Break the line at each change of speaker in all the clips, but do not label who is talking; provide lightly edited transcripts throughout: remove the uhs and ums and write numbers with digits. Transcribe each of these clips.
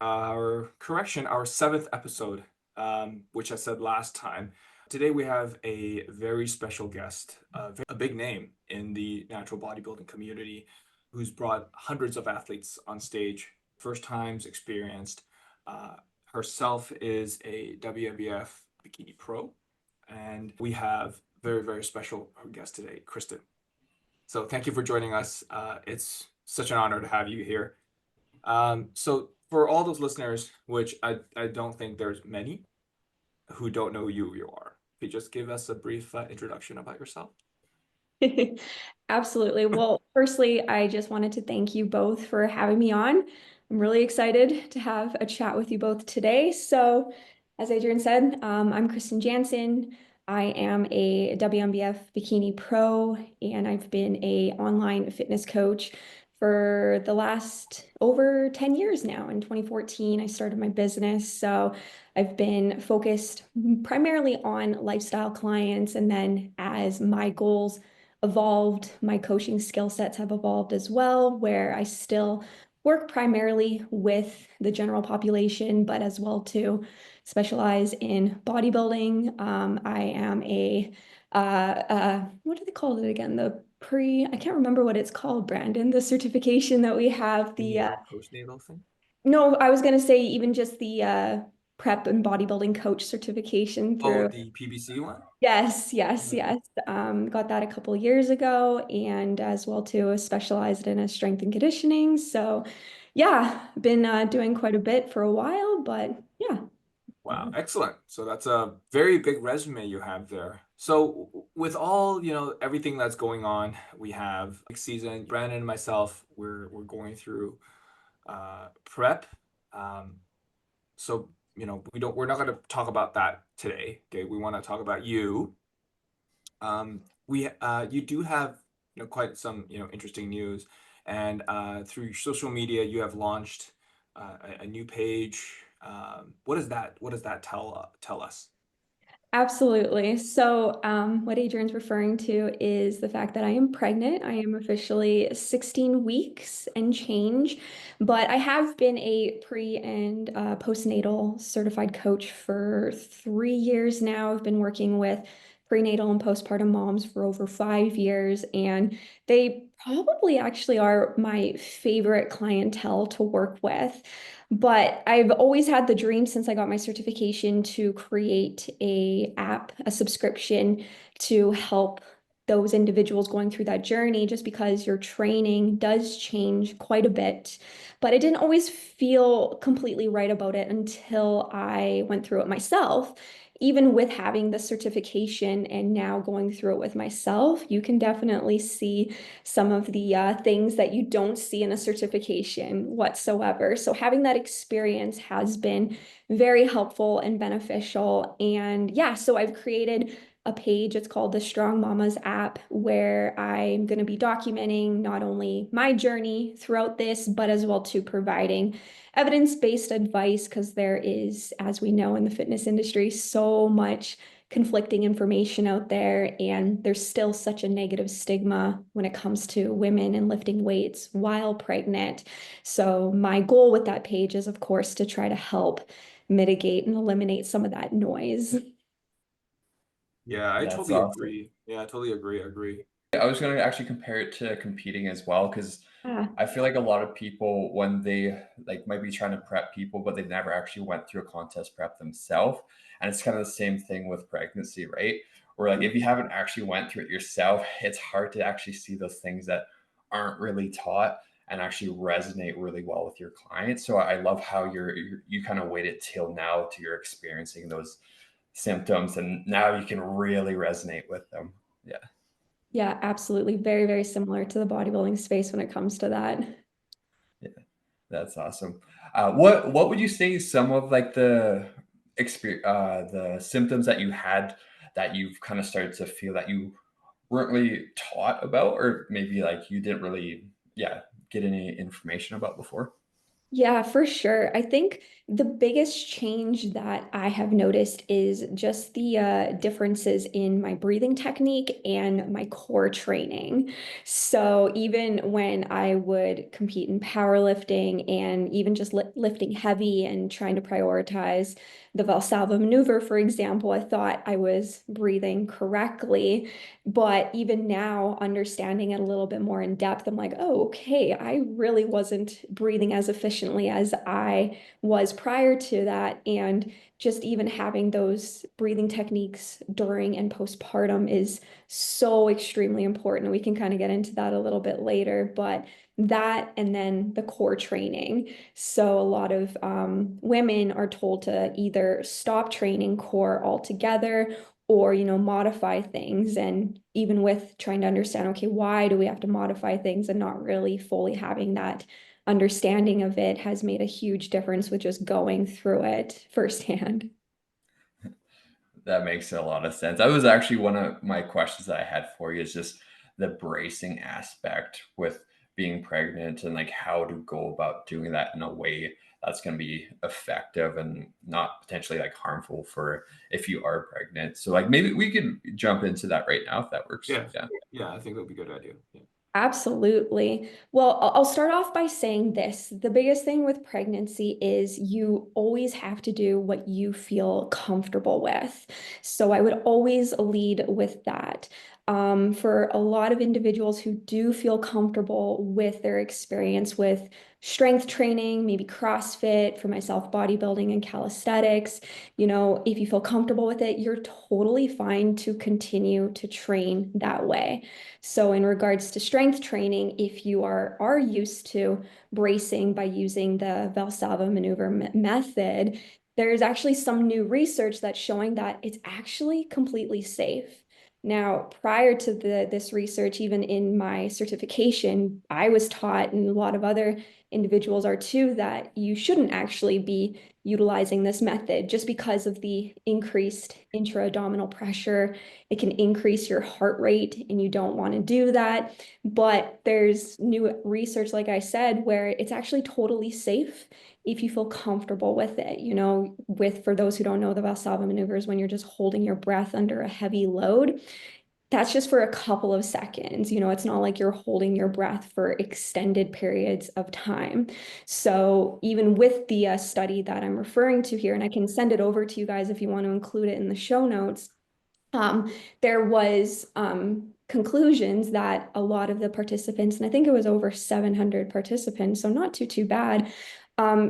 our seventh episode, which I said last time. Today we have a very special guest, a big name in the natural bodybuilding community, who's brought hundreds of athletes on stage, first times experienced. Uh, Herself is a WNBF Bikini Pro, and we have very, very special guest today, Krysten. So thank you for joining us. It's such an honor to have you here. So for all those listeners, which I don't think there's many who don't know who you are, could you just give us a brief introduction about yourself?
Absolutely. Well, firstly, I just wanted to thank you both for having me on. I'm really excited to have a chat with you both today. So, as Adrian said, I'm Krysten Janzen. I am a WNBF Bikini Pro, and I've been a online fitness coach for the last over 10 years now. In 2014, I started my business. So I've been focused primarily on lifestyle clients. And then as my goals evolved, my coaching skill sets have evolved as well, where I still work primarily with the general population, but as well to specialize in bodybuilding. I am what do they call it again? I can't remember what it's called, Brandon, the certification that we have,
The postnatal thing?
no, I was going to say even just the prep and bodybuilding coach certification
Oh,
through.
the PBC one?
Yes, yes,
Mhm.
yes. Got that a couple years ago, and as well too, specialized in a strength and conditioning. So, yeah, been doing quite a bit for a while, but yeah.
Wow, excellent. So that's a very big resume you have there. So with all, everything that's going on, we have next season, Brandon and myself, we're going through prep. Um, So, we're not going to talk about that today. Okay, we want to talk about you. You do have, quite some, interesting news, and through social media, you have launched a new page. What does that tell us?
Absolutely. So, what Adrian's referring to is the fact that I am pregnant. I am officially 16 weeks and change, but I have been a pre and postnatal certified coach for 3 years now. I've been working with prenatal and postpartum moms for over 5 years, and they probably actually are my favorite clientele to work with. But I've always had the dream since I got my certification to create a app, a subscription to help those individuals going through that journey, just because your training does change quite a bit. But I didn't always feel completely right about it until I went through it myself. Even with having the certification and now going through it with myself, you can definitely see some of the things that you don't see in a certification whatsoever. So having that experience has been very helpful and beneficial. And yeah, so I've created a page. It's called the Strong Mamas app, where I'm going to be documenting not only my journey throughout this, but as well to providing evidence-based advice, because there is, as we know in the fitness industry, so much conflicting information out there, and there's still such a negative stigma when it comes to women and lifting weights while pregnant. So my goal with that page is, of course, to try to help mitigate and eliminate some of that noise.
Yeah, I
That's
totally
awesome.
agree. Yeah, I totally agree. I agree.
I was going to actually compare it to competing as well because
Ah,
I feel like a lot of people when they like might be trying to prep people, but they've never actually went through a contest prep themselves. And it's kind of the same thing with pregnancy, right? Where like if you haven't actually went through it yourself, it's hard to actually see those things that aren't really taught and actually resonate really well with your clients. So I love how you kind of waited till now to you're experiencing those symptoms and now you can really resonate with them. Yeah.
yeah, absolutely. Very, very similar to the bodybuilding space when it comes to that.
Yeah, that's awesome. What would you say some of like the symptoms that you had that you've kind of started to feel that you weren't really taught about, or maybe like you didn't really, yeah, get any information about before?
Yeah, for sure. I think the biggest change that I have noticed is just the differences in my breathing technique and my core training. So even when I would compete in powerlifting and even just lifting heavy and trying to prioritize the Valsalva maneuver, for example, I thought I was breathing correctly. But even now, understanding it a little bit more in depth, I'm like, oh, okay, I really wasn't breathing as efficiently as I was prior to that. And just even having those breathing techniques during and postpartum is so extremely important. We can kind of get into that a little bit later, but that and then the core training. So a lot of women are told to either stop training core altogether or modify things. And even with trying to understand, okay, why do we have to modify things, and not really fully having that understanding of it has made a huge difference with just going through it firsthand.
That makes a lot of sense. That was actually one of my questions that I had for you, is just the bracing aspect with being pregnant, and like how to go about doing that in a way that's going to be effective and not potentially like harmful for if you are pregnant. So like maybe we could jump into that right now if that works.
Yeah.
Yeah.
Yeah, I think that would be a good idea. Yeah.
Absolutely. Well, I'll start off by saying this. The biggest thing with pregnancy is you always have to do what you feel comfortable with. So I would always lead with that. For a lot of individuals who do feel comfortable with their experience with strength training, maybe CrossFit, for myself, bodybuilding and calisthenics, if you feel comfortable with it, you're totally fine to continue to train that way. So in regards to strength training, if you are used to bracing by using the Valsalva maneuver method, there's actually some new research that's showing that it's actually completely safe. Now, prior to this research, even in my certification, I was taught, and a lot of other individuals are too, that you shouldn't actually be utilizing this method just because of the increased intra-abdominal pressure. It can increase your heart rate, and you don't want to do that. But there's new research, like I said, where it's actually totally safe if you feel comfortable with it. For those who don't know, the Valsalva maneuvers, when you're just holding your breath under a heavy load, that's just for a couple of seconds. It's not like you're holding your breath for extended periods of time. So even with the study that I'm referring to here, and I can send it over to you guys if you want to include it in the show notes, there was conclusions that a lot of the participants, and I think it was over 700 participants, so not too bad.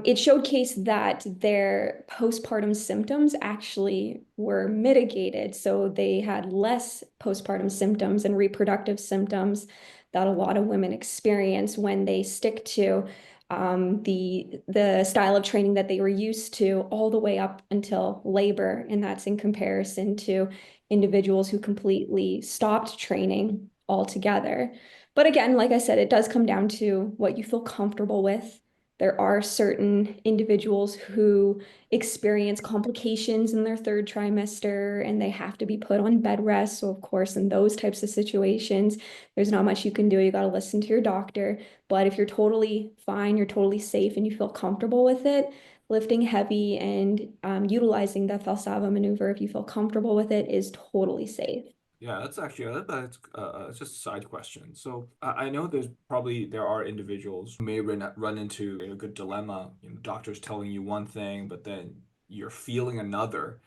It showcased that their postpartum symptoms actually were mitigated. So they had less postpartum symptoms and reproductive symptoms that a lot of women experience when they stick to the style of training that they were used to all the way up until labor. And that's in comparison to individuals who completely stopped training altogether. But again, like I said, it does come down to what you feel comfortable with. There are certain individuals who experience complications in their third trimester and they have to be put on bed rest. So, of course, in those types of situations, there's not much you can do. You got to listen to your doctor. But if you're totally fine, you're totally safe, and you feel comfortable with it, lifting heavy and utilizing the Valsalva maneuver, if you feel comfortable with it, is totally safe.
Yeah, that's actually that's just a side question. So I know there are individuals who may run into a good dilemma. Doctors telling you one thing, but then you're feeling another.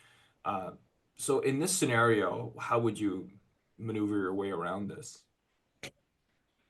Uh, so in this scenario, how would you maneuver your way around this?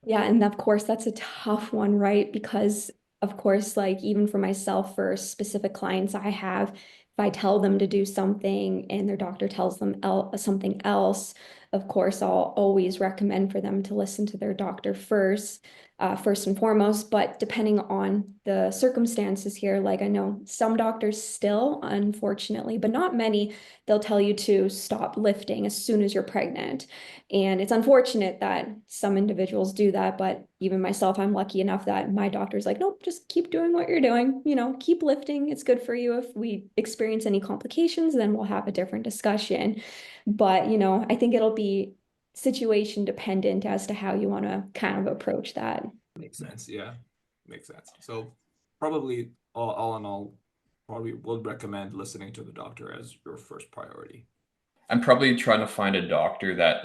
Yeah, and of course that's a tough one, right? Because of course, like even for myself, for specific clients I have, if I tell them to do something and their doctor tells them something else, of course I'll always recommend for them to listen to their doctor first and foremost. But depending on the circumstances here, like I know some doctors still, unfortunately, but not many, they'll tell you to stop lifting as soon as you're pregnant. And it's unfortunate that some individuals do that, but even myself, I'm lucky enough that my doctor's like, nope, just keep doing what you're doing, keep lifting. It's good for you. If we experience any complications, then we'll have a different discussion. But, I think it'll be situation dependent as to how you want to kind of approach that.
Makes sense. Yeah, makes sense. So probably all in all, probably would recommend listening to the doctor as your first priority.
I'm probably trying to find a doctor that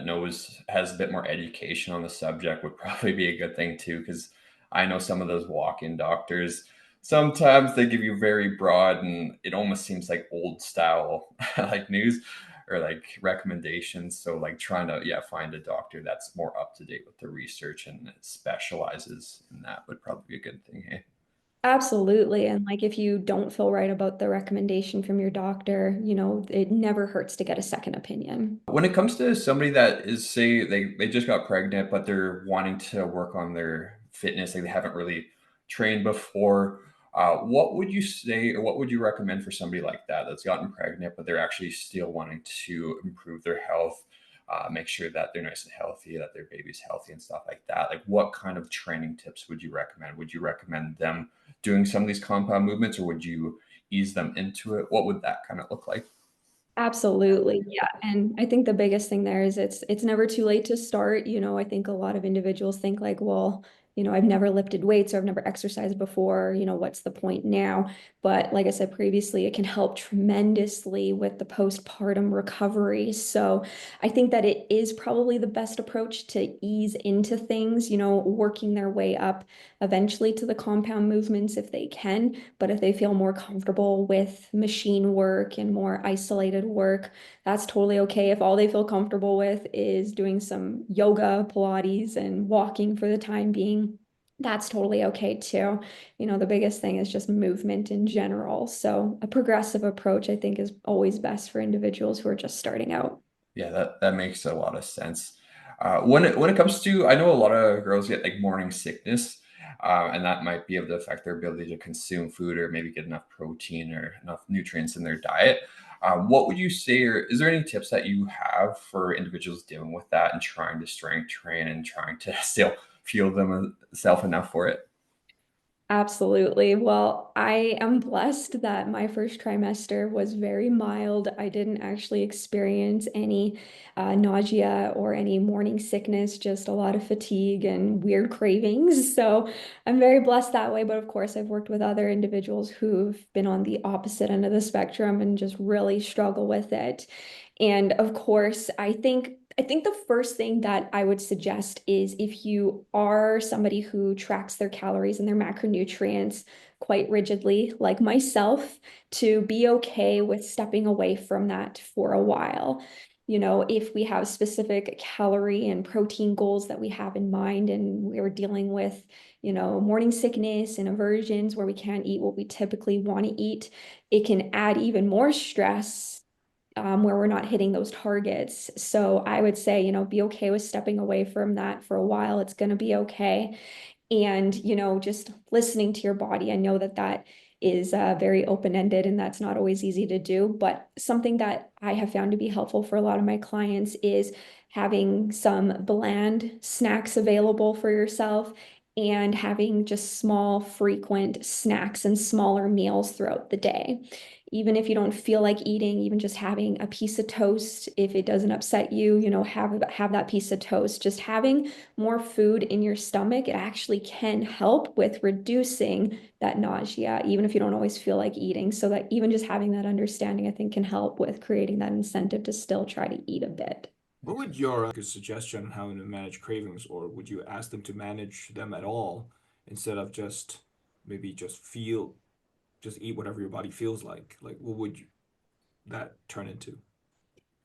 has a bit more education on the subject would probably be a good thing too, because I know some of those walk-in doctors, sometimes they give you very broad and it almost seems like old style like news or like recommendations. So like trying to find a doctor that's more up to date with the research and specializes in that would probably be a good thing. Hey?
Absolutely. And like if you don't feel right about the recommendation from your doctor, it never hurts to get a second opinion.
When it comes to somebody that is, say, they just got pregnant, but they're wanting to work on their fitness, like they haven't really trained before, what would you say, or what would you recommend for somebody like that that's gotten pregnant, but they're actually still wanting to improve their health, make sure that they're nice and healthy, that their baby's healthy and stuff like that? Like, what kind of training tips would you recommend? Would you recommend them doing some of these compound movements, or would you ease them into it? What would that kind of look like?
Absolutely. Yeah. And I think the biggest thing there is it's never too late to start. I think a lot of individuals think like, well, I've never lifted weights or I've never exercised before, what's the point now? But like I said previously, it can help tremendously with the postpartum recovery. So I think that it is probably the best approach to ease into things, working their way up eventually to the compound movements if they can. But if they feel more comfortable with machine work and more isolated work, that's totally okay. If all they feel comfortable with is doing some yoga, Pilates, and walking for the time being, that's totally okay too. The biggest thing is just movement in general. So a progressive approach, I think, is always best for individuals who are just starting out.
Yeah, that makes a lot of sense. When it comes to, I know a lot of girls get like morning sickness, and that might be able to affect their ability to consume food or maybe get enough protein or enough nutrients in their diet. What would you say, or is there any tips that you have for individuals dealing with that and trying to strength train and trying to still fuel themselves enough for it?
Absolutely. Well, I am blessed that my first trimester was very mild. I didn't actually experience any nausea or any morning sickness, just a lot of fatigue and weird cravings. So I'm very blessed that way. But of course, I've worked with other individuals who've been on the opposite end of the spectrum and just really struggle with it. And of course, I think the first thing that I would suggest is if you are somebody who tracks their calories and their macronutrients quite rigidly, like myself, to be okay with stepping away from that for a while. If we have specific calorie and protein goals that we have in mind and we're dealing with, morning sickness and aversions where we can't eat what we typically want to eat, it can add even more stress where we're not hitting those targets. So I would say, be okay with stepping away from that for a while. It's going to be okay. And, just listening to your body. I know that that is very open-ended and that's not always easy to do. But something that I have found to be helpful for a lot of my clients is having some bland snacks available for yourself and having just small, frequent snacks and smaller meals throughout the day. Even if you don't feel like eating, even just having a piece of toast, if it doesn't upset you, have that piece of toast. Just having more food in your stomach, it actually can help with reducing that nausea, even if you don't always feel like eating. So that even just having that understanding, I think, can help with creating that incentive to still try to eat a bit.
What would your suggestion on how to manage cravings, or would you ask them to manage them at all instead of just maybe just eat whatever your body feels like? Like, what would that turn into?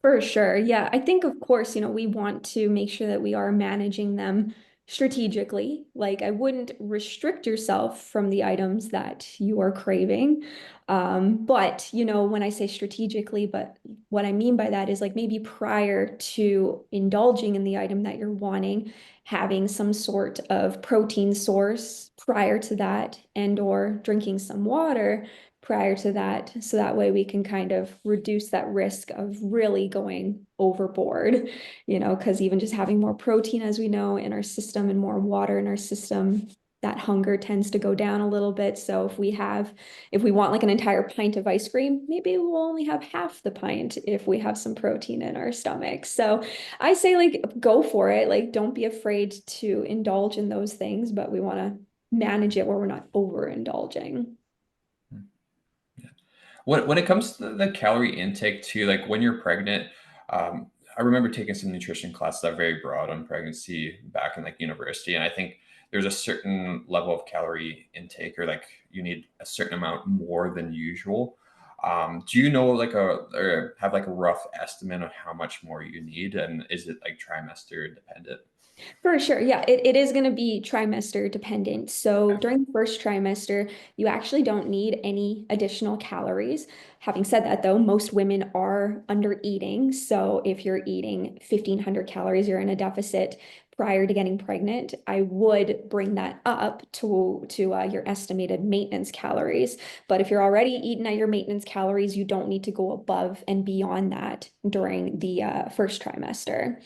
For sure. Yeah. I think, of course, we want to make sure that we are managing them strategically. Like, I wouldn't restrict yourself from the items that you are craving. But, when I say strategically, but what I mean by that is like maybe prior to indulging in the item that you're wanting, having some sort of protein source prior to that and or drinking some water prior to that. So that way we can kind of reduce that risk of really going overboard, because even just having more protein, as we know, in our system and more water in our system, that hunger tends to go down a little bit. So if we want like an entire pint of ice cream, maybe we'll only have half the pint if we have some protein in our stomach. So I say like go for it. Like don't be afraid to indulge in those things, but we want to manage it where we're not overindulging.
Yeah. When it comes to the calorie intake too, like when you're pregnant, I remember taking some nutrition classes that are very broad on pregnancy back in like university, and I think there's a certain level of calorie intake, or like you need a certain amount more than usual. Do you know like or have like a rough estimate of how much more you need, and is it like trimester dependent?
For sure. Yeah, it is going to be trimester dependent. So during the first trimester, you actually don't need any additional calories. Having said that, though, most women are under eating. So if you're eating 1,500 calories, you're in a deficit prior to getting pregnant, I would bring that up to your estimated maintenance calories. But if you're already eating at your maintenance calories, you don't need to go above and beyond that during the first trimester.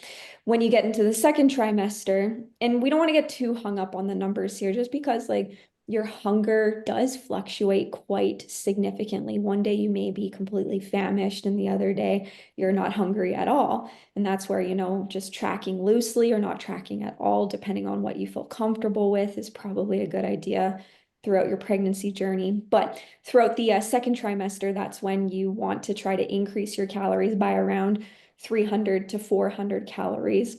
When you get into the second trimester, and we don't want to get too hung up on the numbers here, just because like your hunger does fluctuate quite significantly. One day you may be completely famished, and the other day you're not hungry at all. And that's where, just tracking loosely or not tracking at all, depending on what you feel comfortable with, is probably a good idea throughout your pregnancy journey. But throughout the second trimester, that's when you want to try to increase your calories by around 300 to 400 calories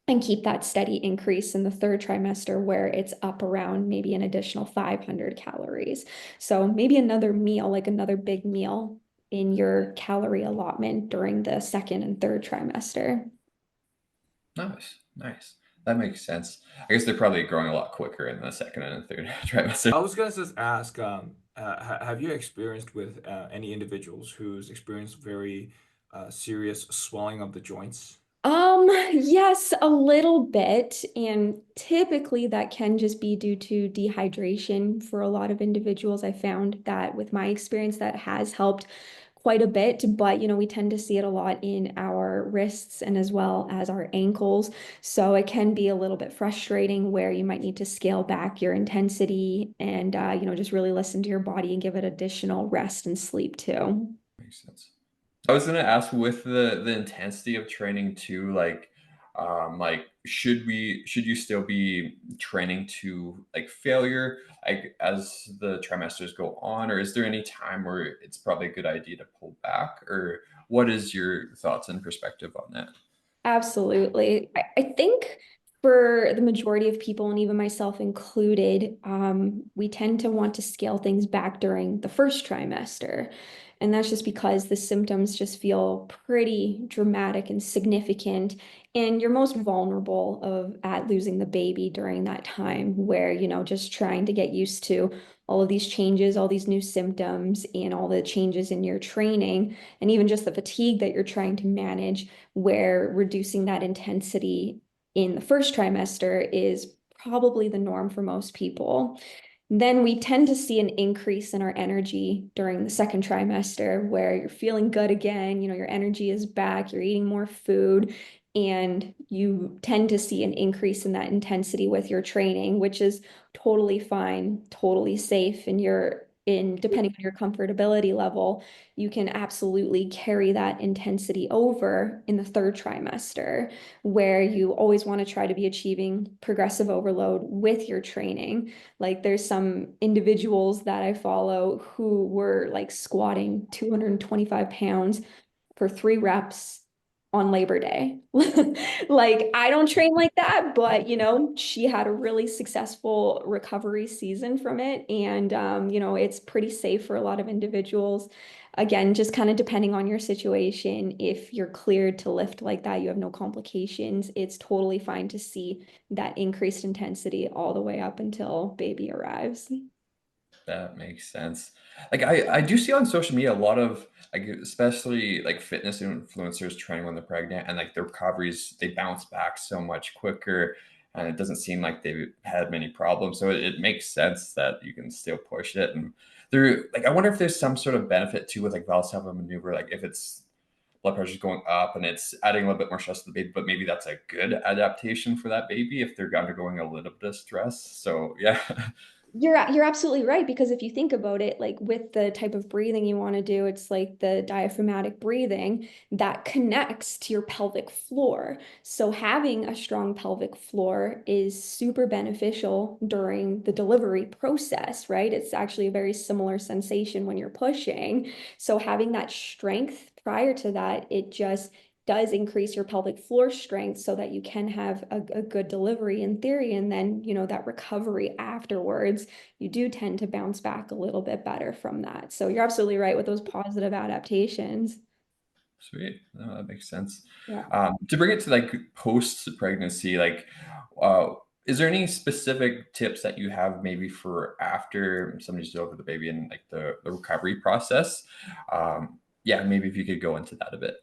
and keep that steady increase in the third trimester where it's up around maybe an additional 500 calories. So maybe another meal, like another big meal in your calorie allotment during the second and third trimester.
Nice, nice. That makes sense. I guess they're probably growing a lot quicker in the second and third trimester.
I was gonna just ask, have you experienced with any individuals who's experienced very serious swelling of the joints?
Yes, a little bit. And typically that can just be due to dehydration for a lot of individuals. I found that with my experience, that has helped quite a bit, but we tend to see it a lot in our wrists and as well as our ankles. So it can be a little bit frustrating where you might need to scale back your intensity and just really listen to your body and give it additional rest and sleep too.
Makes sense. I was gonna ask with the intensity of training too, like should you still be training to like failure like as the trimesters go on, or is there any time where it's probably a good idea to pull back, or what is your thoughts and perspective on that?
Absolutely. I think for the majority of people, and even myself included, we tend to want to scale things back during the first trimester. And that's just because the symptoms just feel pretty dramatic and significant. And you're most vulnerable at losing the baby during that time where, just trying to get used to all of these changes, all these new symptoms, and all the changes in your training, and even just the fatigue that you're trying to manage, where reducing that intensity in the first trimester is probably the norm for most people. Then we tend to see an increase in our energy during the second trimester where you're feeling good again, your energy is back, you're eating more food, and you tend to see an increase in that intensity with your training, which is totally fine, totally safe, and depending on your comfortability level, you can absolutely carry that intensity over in the third trimester, where you always want to try to be achieving progressive overload with your training. Like there's some individuals that I follow who were like squatting 225 pounds for 3 reps on Labor Day. Like I don't train like that, but she had a really successful recovery season from it. And it's pretty safe for a lot of individuals. Again, just kind of depending on your situation. If you're cleared to lift like that, you have no complications, it's totally fine to see that increased intensity all the way up until baby arrives.
That makes sense. Like I do see on social media a lot of like especially like fitness influencers training when they're pregnant, and like their recoveries they bounce back so much quicker, and it doesn't seem like they've had many problems. So it makes sense that you can still push it. And there like I wonder if there's some sort of benefit too with like Valsalva maneuver, like if it's blood pressure's going up and it's adding a little bit more stress to the baby, but maybe that's a good adaptation for that baby if they're undergoing a little bit of stress. So yeah.
You're absolutely right, because if you think about it, like with the type of breathing you want to do, it's like the diaphragmatic breathing that connects to your pelvic floor. So having a strong pelvic floor is super beneficial during the delivery process, right? It's actually a very similar sensation when you're pushing. So having that strength prior to that, it just does increase your pelvic floor strength so that you can have a good delivery in theory. And then, that recovery afterwards, you do tend to bounce back a little bit better from that. So you're absolutely right with those positive adaptations.
Sweet. No, that makes sense.
Yeah.
To bring it to like post pregnancy, like, is there any specific tips that you have maybe for after somebody's delivered the baby and like the recovery process? Yeah, maybe if you could go into that a bit.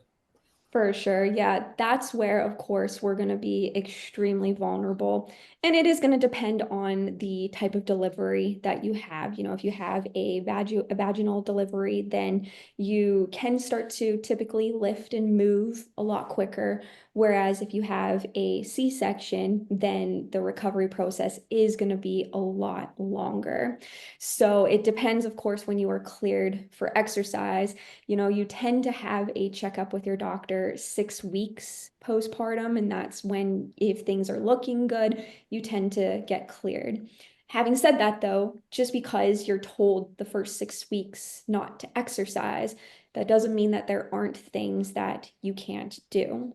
For sure. Yeah, that's where, of course, we're going to be extremely vulnerable. And it is going to depend on the type of delivery that you have. If you have a vaginal delivery, then you can start to typically lift and move a lot quicker. Whereas if you have a C-section, then the recovery process is going to be a lot longer. So it depends, of course, when you are cleared for exercise. You tend to have a checkup with your doctor 6 weeks postpartum, and that's when, if things are looking good, you tend to get cleared. Having said that, though, just because you're told the first 6 weeks not to exercise, that doesn't mean that there aren't things that you can't do.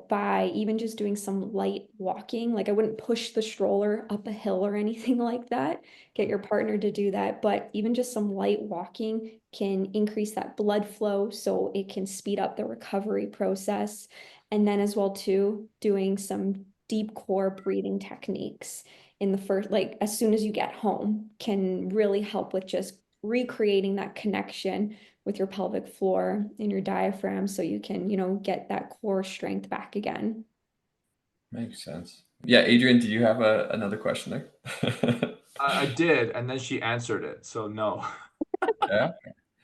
By even just doing some light walking, like I wouldn't push the stroller up a hill or anything like that. Get your partner to do that, but even just some light walking can increase that blood flow so it can speed up the recovery process. And then as well too, doing some deep core breathing techniques in the first, like as soon as you get home, can really help with just recreating that connection with your pelvic floor and your diaphragm so you can, get that core strength back again.
Makes sense. Yeah, Adrian, do you have another question there?
I did, and then she answered it. So no.
Yeah.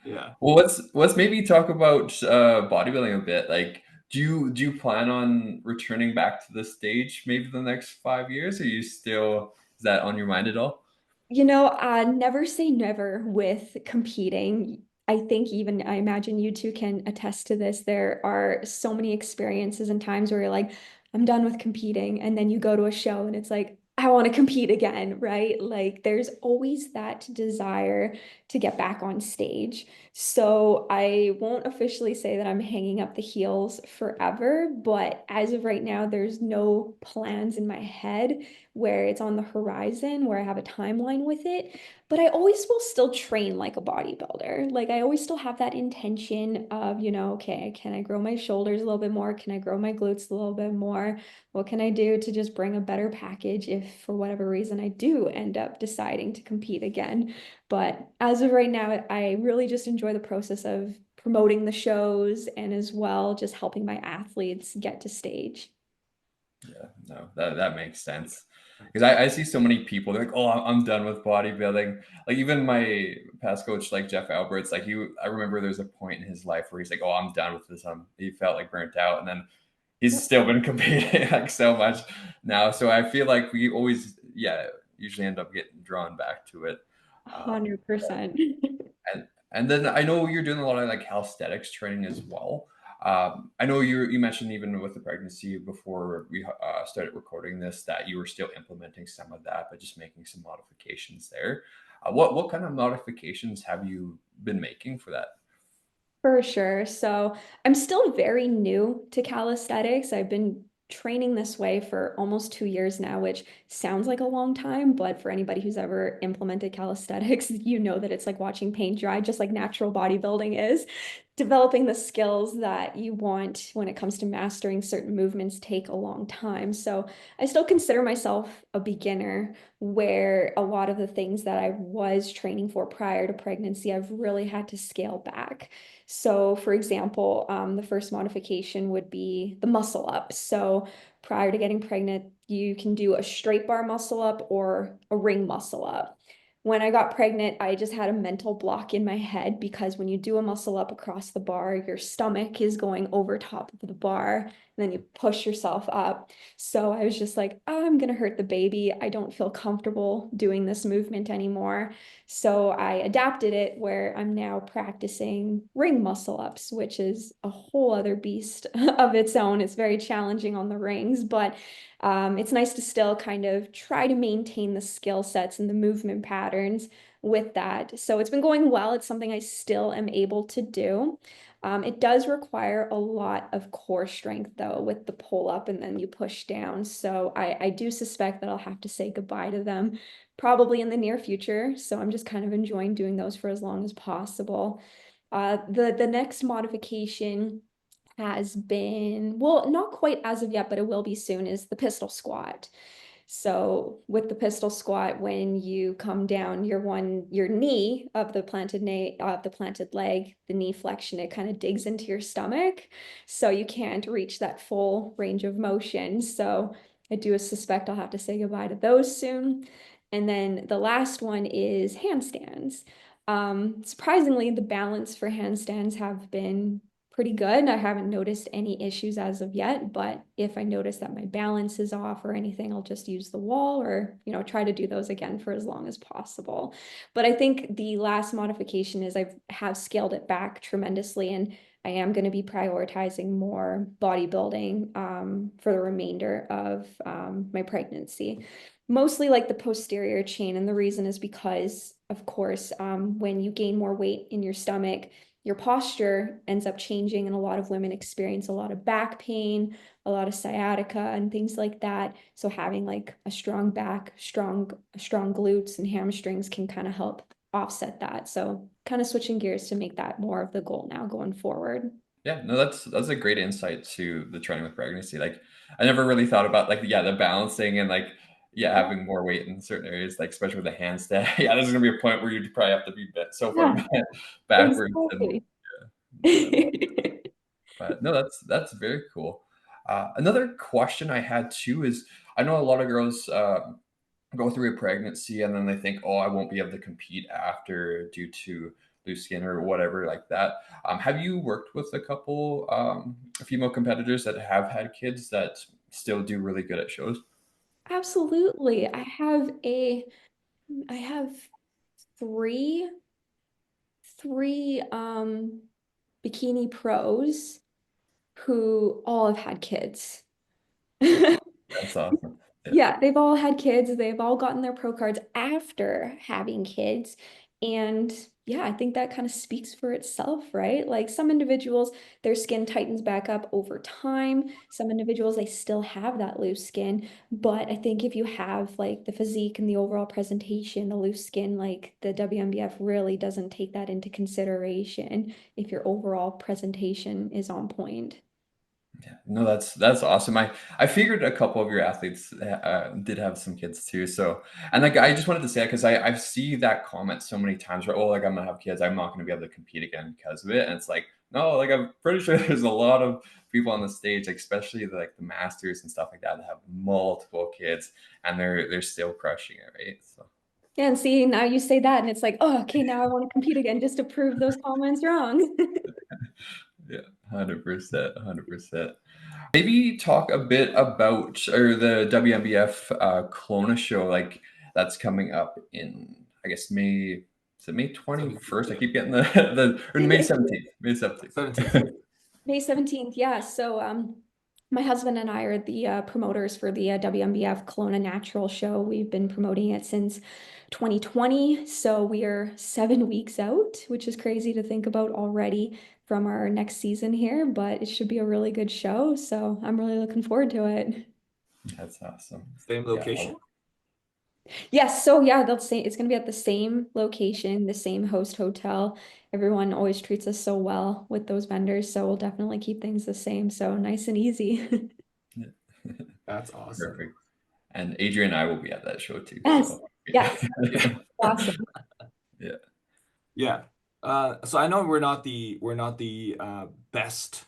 Yeah.
Well, let's maybe talk about bodybuilding a bit. Like, do you plan on returning back to this stage maybe the next 5 years? Are you still is that on your mind at all?
Never say never with competing. I imagine you two can attest to this. There are so many experiences and times where you're like, I'm done with competing. And then you go to a show and it's like, I want to compete again, right? Like there's always that desire to get back on stage. So I won't officially say that I'm hanging up the heels forever, but as of right now, there's no plans in my head where it's on the horizon, where I have a timeline with it. But I always will still train like a bodybuilder. Like I always still have that intention of, okay, can I grow my shoulders a little bit more? Can I grow my glutes a little bit more? What can I do to just bring a better package if for whatever reason I do end up deciding to compete again? But as of right now, I really just enjoy the process of promoting the shows and as well just helping my athletes get to stage.
Yeah, no, that makes sense. Because I see so many people, they're like, oh, I'm done with bodybuilding. Like even my past coach, like Jeff Alberts, like I remember there's a point in his life where he's like, oh, I'm done with this. He felt like burnt out. And then he's still been competing like so much now. So I feel like we always, yeah, usually end up getting drawn back to it. Um,
100%.
and then I know you're doing a lot of like calisthenics training as well. I know you mentioned even with the pregnancy before we started recording this that you were still implementing some of that, but just making some modifications there. What kind of modifications have you been making for that?
For sure. So I'm still very new to calisthenics. I've been training this way for almost 2 years now, which sounds like a long time, but for anybody who's ever implemented calisthenics, you know that it's like watching paint dry, just like natural bodybuilding is. Developing the skills that you want when it comes to mastering certain movements take a long time. So I still consider myself a beginner where a lot of the things that I was training for prior to pregnancy, I've really had to scale back. So, for example, the first modification would be the muscle up. So, prior to getting pregnant, you can do a straight bar muscle up or a ring muscle up. when I got pregnant, I just had a mental block in my head because when you do a muscle up across the bar, your stomach is going over top of the bar, and then you push yourself up. So I was just like, oh, I'm gonna hurt the baby. I don't feel comfortable doing this movement anymore. So I adapted it where I'm now practicing ring muscle ups, which is a whole other beast of its own. It's very challenging on the rings, but it's nice to still kind of try to maintain the skill sets and the movement patterns with that. So it's been going well. It's something I still am able to do. It does require a lot of core strength though with the pull up and then you push down. So I do suspect that I'll have to say goodbye to them probably in the near future. So I'm just kind of enjoying doing those for as long as possible. The next modification has been, well, not quite as of yet, but it will be soon, is the pistol squat. So with the pistol squat, when you come down your knee of the planted leg, the knee flexion, it kind of digs into your stomach. So you can't reach that full range of motion. So I do suspect I'll have to say goodbye to those soon. And then the last one is handstands. Surprisingly, the balance for handstands have been pretty good. I haven't noticed any issues as of yet, but if I notice that my balance is off or anything, I'll just use the wall or, try to do those again for as long as possible. But I think the last modification is I have scaled it back tremendously, and I am going to be prioritizing more bodybuilding for the remainder of my pregnancy. Mostly like the posterior chain. And the reason is because, of course, when you gain more weight in your stomach, your posture ends up changing, and a lot of women experience a lot of back pain, a lot of sciatica and things like that. So having like a strong back, strong glutes and hamstrings can kind of help offset that. So kind of switching gears to make that more of the goal now going forward.
Yeah, no, that's a great insight to the training with pregnancy. Like, I never really thought about like, yeah, the balancing and like, yeah,
Yeah,
having more weight in certain areas, like especially with the handstand. Yeah, there's gonna be a point where you probably have to be so far
yeah,
backwards and
exactly.
yeah, but no, that's very cool. Another question I had too is I know a lot of girls go through a pregnancy and then they think, oh, I won't be able to compete after due to loose skin or whatever like that. Have you worked with a couple female competitors that have had kids that still do really good at shows?
Absolutely. I have three bikini pros who all have had kids.
That's awesome. Yeah.
Yeah, they've all had kids. They've all gotten their pro cards after having kids. And yeah, I think that kind of speaks for itself, right? Like some individuals, their skin tightens back up over time. Some individuals, they still have that loose skin. But I think if you have like the physique and the overall presentation, the loose skin, like the WNBF really doesn't take that into consideration if your overall presentation is on point.
Yeah, no, that's awesome. I figured a couple of your athletes did have some kids too. So, and like I just wanted to say because I see that comment so many times where, oh, like I'm gonna have kids, I'm not gonna be able to compete again because of it. And it's like, no, like I'm pretty sure there's a lot of people on the stage, like especially like the masters and stuff like that have multiple kids and they're still crushing it, right? So
Yeah, and see, now you say that, and it's like, oh, okay, now I want to compete again just to prove those comments wrong.
yeah, 100%, 100%. Maybe talk a bit about or the WNBF Kelowna show, like that's coming up in I guess May. Is it May
17th,
21st? I
yeah.
keep getting the or May 17th. May 17th.
17th.
May 17th, yeah. So my husband and I are the promoters for the WNBF Kelowna Natural Show. We've been promoting it since 2020. So we are 7 weeks out, which is crazy to think about already from our next season here, but it should be a really good show. So I'm really looking forward to it.
That's awesome.
Same
Yeah,
location.
Yes, so yeah, they'll say it's gonna be at the same location, the same host hotel. Everyone always treats us so well with those vendors, so we'll definitely keep things the same. So nice and easy.
yeah.
That's awesome.
Perfect. And Adrian and I will be at that show too.
Yes,
So
yes,
Yeah.
awesome.
yeah.
Yeah. So I know we're not the best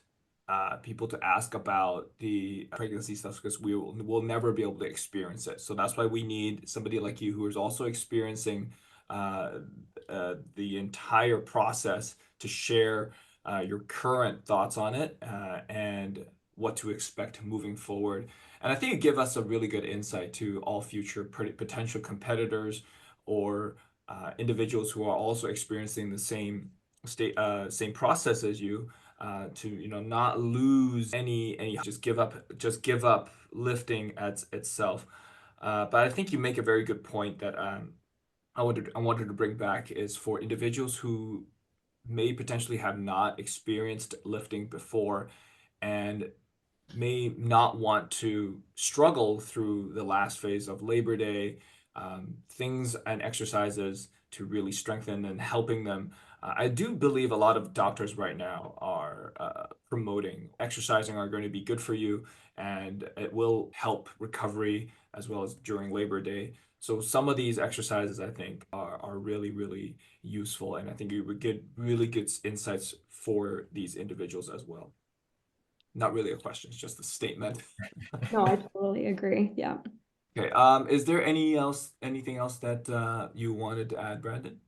people to ask about the pregnancy stuff because we'll never be able to experience it. So that's why we need somebody like you who is also experiencing the entire process to share your current thoughts on it and what to expect moving forward. And I think it gives us a really good insight to all future potential competitors or individuals who are also experiencing the same process as you, to not lose any just give up lifting at itself. But I think you make a very good point that I wanted to bring back is for individuals who may potentially have not experienced lifting before and may not want to struggle through the last phase of Labor Day, things and exercises to really strengthen and helping them. I do believe a lot of doctors right now are promoting exercising are going to be good for you and it will help recovery as well as during Labor Day. So some of these exercises I think are really, really useful, and I think you would get really good insights for these individuals as well. Not really a question, it's just a statement.
No, I totally agree. Yeah.
Okay, is there anything else that you wanted to add, Brandon?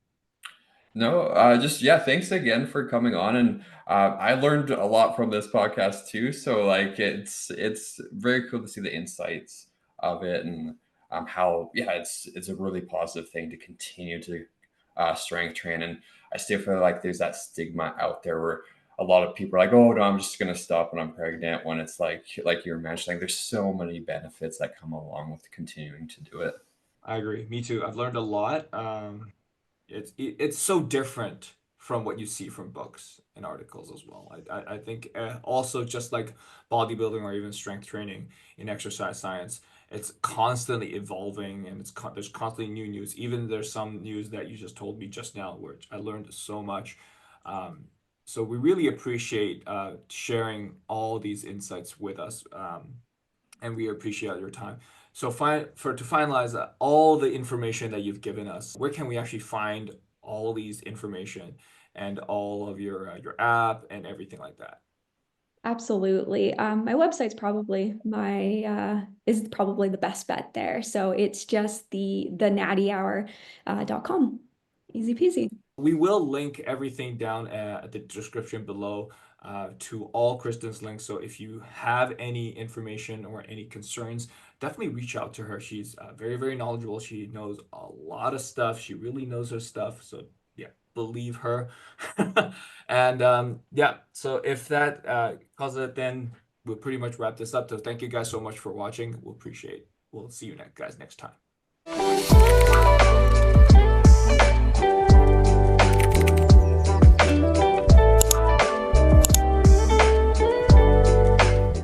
No, just yeah, thanks again for coming on, and I learned a lot from this podcast too. So like, it's very cool to see the insights of it, and how yeah, it's a really positive thing to continue to strength train. And I still feel like there's that stigma out there where a lot of people are like, oh no, I'm just gonna stop when I'm pregnant. When it's like you were mentioning, there's so many benefits that come along with continuing to do it.
I agree. Me too. I've learned a lot. It's so different from what you see from books and articles as well. I think also just like bodybuilding or even strength training in exercise science, it's constantly evolving and there's constantly new news. Even there's some news that you just told me just now, which I learned so much. Um, so we really appreciate sharing all these insights with us. And we appreciate your time. So to finalize all the information that you've given us, where can we actually find all these information and all of your app and everything like that?
Absolutely. My website's probably is probably the best bet there. So it's just the nattyhour.com. Easy peasy.
We will link everything down at the description below to all Krysten's links. So if you have any information or any concerns, definitely reach out to her. She's very, very knowledgeable. She knows a lot of stuff. She really knows her stuff. So yeah, believe her. And yeah, so if that causes it, then we'll pretty much wrap this up. So thank you guys so much for watching. We'll see you guys next time.